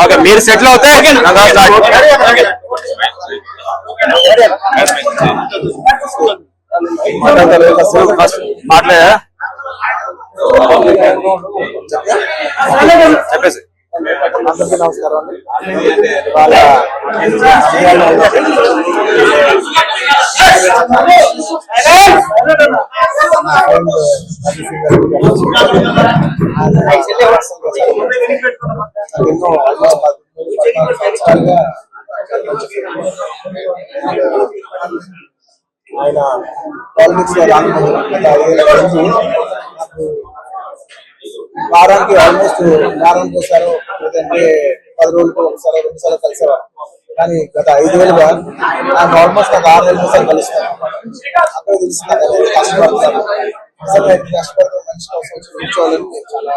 Okay, మీరు settle అవుతే మాట్లాడా చెప్పేసి. అందరికీ నమస్కారం అండి. ఆయన పాలిటిక్స్ లో వారానికి ఆల్మోస్ట్ వారానికి ఒకసారి లేదంటే 10 రోజులకు ఒకసారి 2 సార్లు కలిసేవారు. కానీ గత 5 ఏళ్ళుగా నాకు ఆల్మోస్ట్ నాకు 6 నెలలకు ఒకసారి కలుస్తాను. అక్కడ తెలిసింది కష్టపడతాను. నిజంగా ఎంత కష్టపడితే మనిషి కోసం కూర్చోవాలని నేను చాలా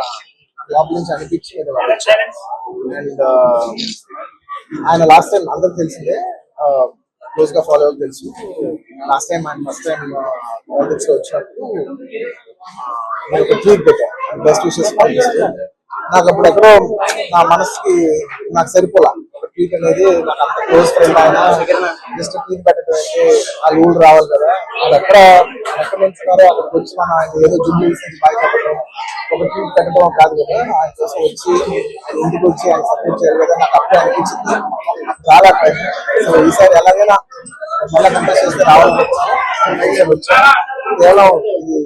లోపల నుంచి అనిపించి అండ్ ఆయన లాస్ట్ టైం అందరికి తెలిసిందే, క్లోజ్ గా ఫాలో అవ్వడం తెలుసు. లాస్ట్ టైం ఆయన ఫస్ట్ టైం పాలిటిక్స్ లో వచ్చినప్పుడు నేను ఒక ట్వీట్ పెట్టాను, బెస్ట్ విషెస్ పాలిటిక్స్. నాకు అప్పుడు ఎక్కడో నా మనసుకి నాకు సరిపోలా ఒక ట్వీట్ అనేది. నాకు అంత క్లోజ్ ఫ్రెండ్ ఆయన జస్ట్ ట్వీట్ పెట్టడం అంటే ఆ రూల్ రావాలి కదా, వాళ్ళు ఎక్కడ నుంచున్నారో అక్కడికి వచ్చి మనం ఆయన ఏదో జుమ్ము నుంచి బయటపడడం ఒక ట్వీట్ పెట్టడం కాదు కదా, ఆయన కోసం వచ్చి ఆయన ఇంటికి వచ్చి ఆయన సపోర్ట్ చేయాలి కదా. నాకు అప్పుడే అనిపించింది చాలా టైం. సో ఈసారి ఎలాగైనా మళ్ళీ కంటెస్ట్ చేస్తే రావాలి వచ్చాను. కేవలం ఇది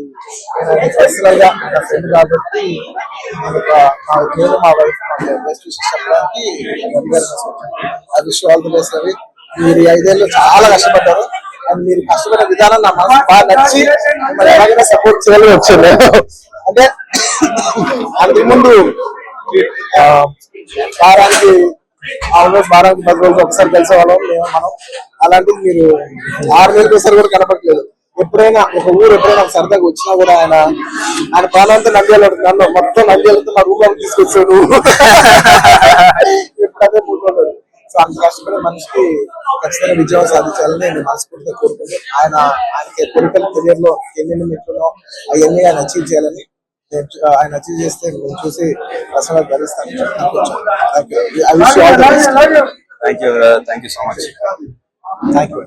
పర్సనల్ గా నా ఫ్రెండ్ కాబట్టి నేను మా వైఫ్ బెస్ట్ విషెస్ చెప్పడానికి I wish all the best. అవి మీరు 5 ఏళ్ళు చాలా కష్టపడ్డారు అండ్ మీరు కష్టపడే విధానం నా మనసు బాగా నచ్చి మరి ఎలాగైనా సపోర్ట్ చేయాలని వచ్చాను. అంటే అంతకుముందు వారానికి ఆల్మోస్ట్ 10 రోజులు ఒకసారి కలిసేవాళ్ళం మనం. అలాంటిది మీరు 6 నెలలకు ఒకసారి కూడా కనపడలేదు. ఎప్పుడైనా ఒక ఊరు ఎప్పుడైనా సరదాగా వచ్చినా కూడా ఆయన ప్రాణాంతా నంద్యాల నన్ను మొత్తం నంద్యాలతో మా రూమ్ లో తీసుకొచ్చాడు. ఎప్పుడైతే కూర్చోలేదు. సో అంత కష్టపడే మనిషికి ఖచ్చితంగా విజయం సాధించాలని నేను మనస్ఫూర్తిగా కోరుకుంటాను. ఆయనకి పొలిటికల్ కెరియర్ లో ఎన్ని మెట్లునో అవన్నీ ఆయన అచీవ్ చేయాలని ఆయన అచీవ్ చేస్తే నేను చూసి పర్సనల్ భరిస్తాను. Thank you so much. Thank you.